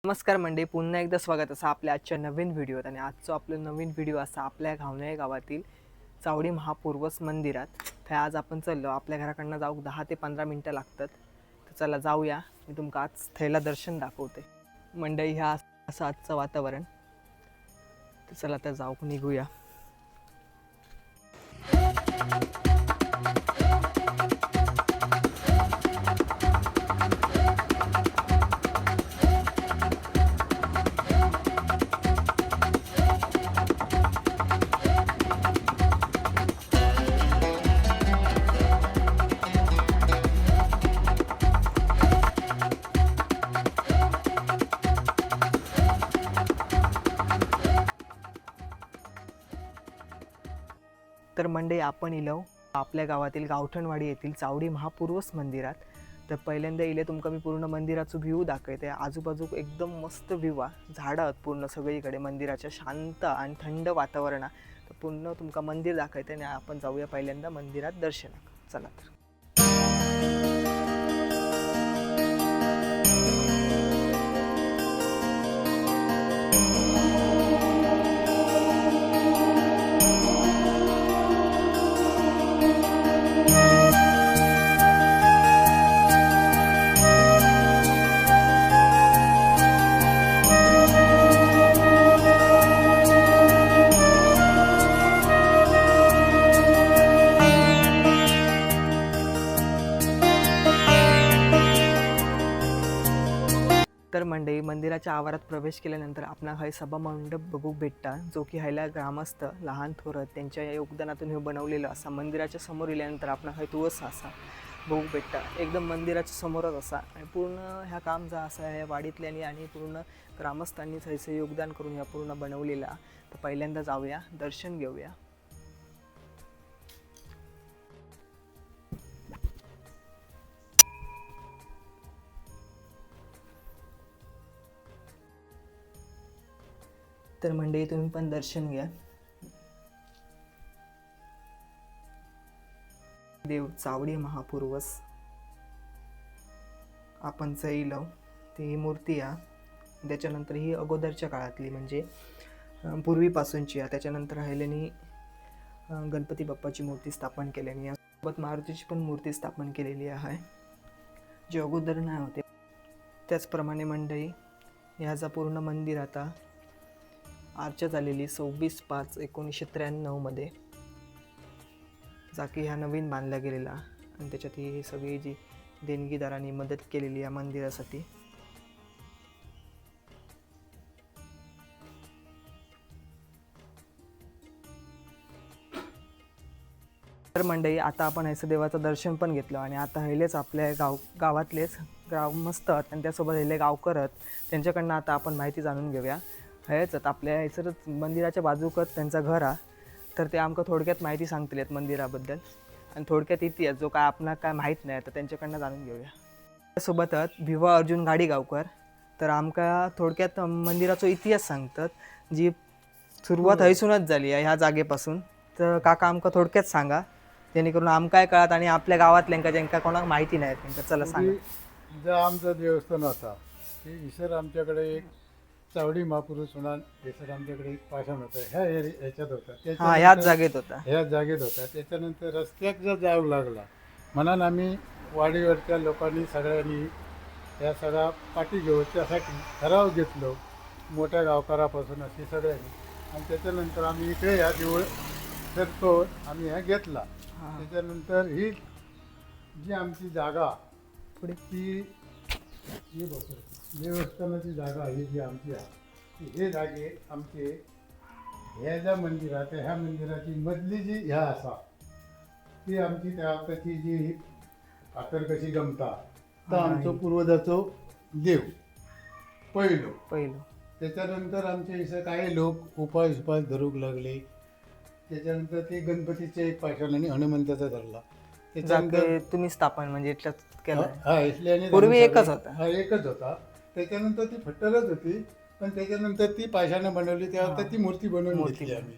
नमस्कार मंडळी, पुन्हा एकदा स्वागत असा आपल्या आजच्या नवीन व्हिडिओत. आणि आजचा आपलं नवीन व्हिडिओ असा आपल्या घावणे गावातील चावडी महापूर्वस मंदिरात. तर आज आपण चाललो, आपल्या घराकडनं जाऊ 10 ते 15 मिनटं लागतात. तर चला जाऊया, मी तुमका आज थैला दर्शन दाखवते. मंडळी ह्या असं आजचं वातावरण. तर चला आता जाऊ, निघूया. तर मंडळी आपण इलो आपल्या गावातील गावठणवाडी येथील चावडी महापूर्वस मंदिरात. तर पहिल्यांदा इले तुमका मी पूर्ण मंदिराचं व्ह्यू दाखवते. आजूबाजू एकदम मस्त व्ह्यू आहे, झाडं आहेत पूर्ण सगळीकडे मंदिराच्या, शांत आणि थंड वातावरण आहे. तर पूर्ण तुमका मंदिर दाखवते आणि आपण जाऊया पहिल्यांदा मंदिरात दर्शनाक. चला तर. तर मंडळी मंदिराच्या आवारात प्रवेश केल्यानंतर आपला हा सभा मंडप बघू भेटता, जो की हायला ग्रामस्थ लहान थोर त्यांच्या योगदानातून हे बनवलेलं असा. मंदिराच्या समोर गेल्यानंतर आपला हा तुळस असा बघू भेटता, एकदम मंदिराच्या समोरच असा. आणि पूर्ण ह्या काम जा असा ह्या वाडीतल्यानी आणि पूर्ण ग्रामस्थांनी थैसे योगदान करून ह्या पूर्ण बनवलेला. तर पहिल्यांदा जाऊया, दर्शन घेऊया. तर मंडळी तुम्ही पण दर्शन घ्या. देव चावडी महापूर्वस आपण चैलव ती ही मूर्ती आहे. त्याच्यानंतर ही अगोदरच्या काळातली, म्हणजे पूर्वीपासूनची आहे. त्याच्यानंतर राहिल्याने गणपती बाप्पाची मूर्ती स्थापन केल्याने, यासोबत मारुतीची पण मूर्ती स्थापन केलेली आहे, जे अगोदर नाही होते. त्याचप्रमाणे मंडळी ह्याचा पूर्ण मंदिर आता अर्चा झालेली 26/5/1993 मध्ये, जाकी ह्या नवीन बांधला गेलेला. आणि त्याच्यात ही सगळी जी देणगीदारांनी मदत केलेली या मंदिरासाठी. तर मंडळी आता आपण ह्याचं देवाचं दर्शन पण घेतलं. आणि आता हेलेच आपल्या गावातलेच ग्रामस्थ आहेत आणि त्यासोबत हेले गावकर आहेत, त्यांच्याकडनं आता आपण माहिती जाणून घेऊया. हेच आपल्या ह्याचं मंदिराच्या बाजूकच त्यांचं घर आहे. तर ते आमका थोडक्यात माहिती सांगतील आहेत मंदिराबद्दल आणि थोडक्यात इतिहास जो काय आपणाला काय माहीत नाही, तर त्यांच्याकडनं जाणून घेऊया. त्यासोबतच भिवा अर्जुन गाडी गावकर तर आमका थोडक्यात मंदिराचा इतिहास सांगतात, जी सुरुवात हयसूनच झाली आहे ह्या जागेपासून. तर काका आमका थोडक्यात सांगा, जेणेकरून आमकाय कळत आणि आपल्या गावातल्यांका ज्यांका कोणाक माहिती नाही त्यांका. चला सांगा. जो आमचं देवस्थान होता ते इसर आमच्याकडे एक चावडी महापुरुष म्हणून इसर आमच्याकडे एक पाषाण होतं, ह्याच्यात होता, हा ह्याच जागेत होता. ह्याच जागेत होता. त्याच्यानंतर रस्त्यात जर जाऊ लागला म्हणून आम्ही वाडीवरच्या लोकांनी सगळ्यांनी या सगळा पाठी घेऊच्यासाठी ठराव घेतलो, मोठ्या गावकरापासून अशी सगळ्यांनी. आणि त्याच्यानंतर आम्ही इकडे ह्या देऊळ फिरतो आम्ही ह्या घेतला. त्याच्यानंतर ही जी आमची जागा पुढे ती देवस्थानाची जागा ही जी आमची आहे, हे जागे आमचे ह्या ज्या मंदिरात ह्या मंदिराची मधली जी ह्या असा ती आमची त्या त्याची जी फातर कशी गमता तर आमचो पूर्वजाचो देव पहिलो. त्याच्यानंतर आमच्या इथं काही लोक उपास धरूक लागले. त्याच्यानंतर ते गणपतीचे एक पाषाण आणि हनुमंताचा धरला. त्याच्यानंतर तुम्ही स्थापन म्हणजे इथल्याच केलं. हा इसल्याने पूर्वी एकच होता. हा एकच होता. त्याच्यानंतर ती फट्टरच होती, पण त्याच्यानंतर ती पाषाणं बनवली, त्यावर ती मूर्ती बनवून घेतली आम्ही.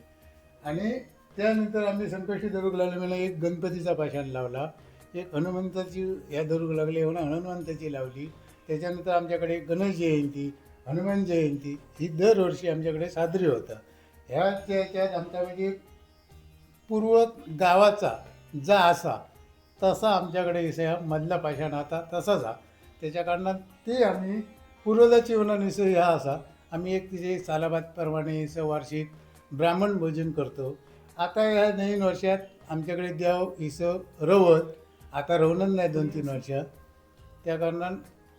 आणि त्यानंतर आम्ही संकष्टी धरूक लागले, मला एक गणपतीचा पाषाण लावला, एक हनुमंताची ह्या धरूक लागले म्हणून हनुमंताची लावली. त्याच्यानंतर आमच्याकडे गणेश जयंती, हनुमान जयंती ही दरवर्षी आमच्याकडे साजरी होता. ह्याच्या ह्याच्यात आमच्या म्हणजे पूर्व गावाचा जा असा तसा आमच्याकडे विषय मधला पाषाण आता तसाच हा. त्याच्या कारणात ते आम्ही पूर्वजाची विषय ह्या असा आम्ही एक तिथे सालाबाद प्रमाणे वार्षिक ब्राह्मण भोजन करतो. आता ह्या नवीन वर्षात आमच्याकडे देव इसं रवत आता रवणच नाही 2-3 वर्षात. त्या कारणानं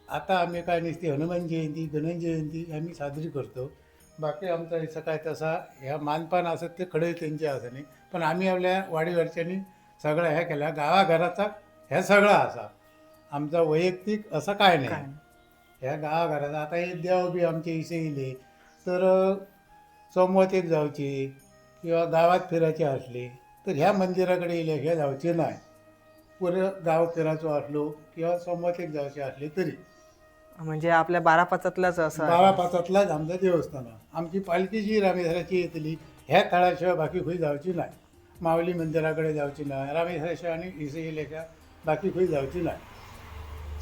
आता आम्ही काय नसते हनुमान जयंती गणेश जयंती आम्ही साजरी करतो. बाकी आमचा हिस्सा काय तसा ह्या मानपान असत ते खडे त्यांचे असं नाही. पण आम्ही आपल्या वाडीवरच्यांनी सगळं ह्या केल्या गावाघराचा ह्या सगळा असा आमचा वैयक्तिक असं काय काय नाही. ह्या गावाघराचा आता हे देव बी आमचे इसे येले तर सोमवतीक जावचे किंवा गावात फिरायचे असले तर ह्या मंदिराकडे येल्याशिवाय जावचे नाही. पुरं गाव फिरायचो असलो किंवा सोमवतीक जावचे असले तरी म्हणजे आपल्या 12-5तलाच असं आहे. 12-5तलाच आमचं देवस्थान आहे. आमची पालखी जी रामेश्वराची येतली ह्या तळाशिवाय बाकी खंय जावची नाही. माऊली मंदिराकडे जावची नाही. रामेश्वराशिवाय आणि इसे येल्याशिवाय बाकी खंय जावची नाही.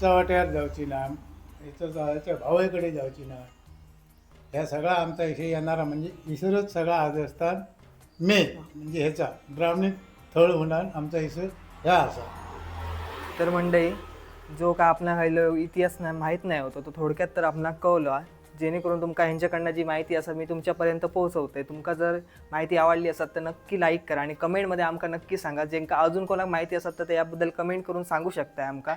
चव्हाट्यावर जावची नाही. इथं जायच्या भावाकडे जावची नाही. ह्या सगळा आमचा इथे येणारा म्हणजे इसरच सगळा आजस्थान मेन म्हणजे ह्याचा ब्राह्मणिक थळ होणार आमचा इसर ह्या असा. तर मंडळी जो का आपल्या हायलो इतिहास नाही माहीत नाही होतो तो थोडक्यात तर आपणाक कळलो. जेणेकरून तुमका ह्यांच्याकडनं जी माहिती असा मी तुमच्यापर्यंत पोहोचवते. तुमका जर माहिती आवडली असत तर नक्की लाईक करा आणि कमेंटमध्ये आमका नक्की सांगा. जेंका अजून कोणाक माहिती असत तर याबद्दल कमेंट करून सांगू शकताय आमका.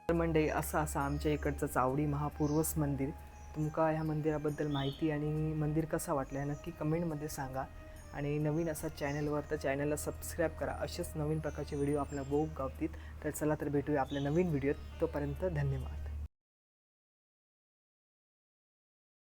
तर मंडळी असं आमच्या इकडचं चावडी महापूर्वस मंदिर. तुमका ह्या मंदिराबद्दल माहिती आणि मंदिर कसं वाटलं हे नक्की कमेंटमध्ये सांगा. आणि नवीन असा चॅनलवर तर चॅनलला सबस्क्राईब करा. असेच नवीन प्रकारचे व्हिडिओ आपल्याला बघू गावतील. तर चला तर भेटूया आपल्या नवीन व्हिडिओत. तोपर्यंत धन्यवाद.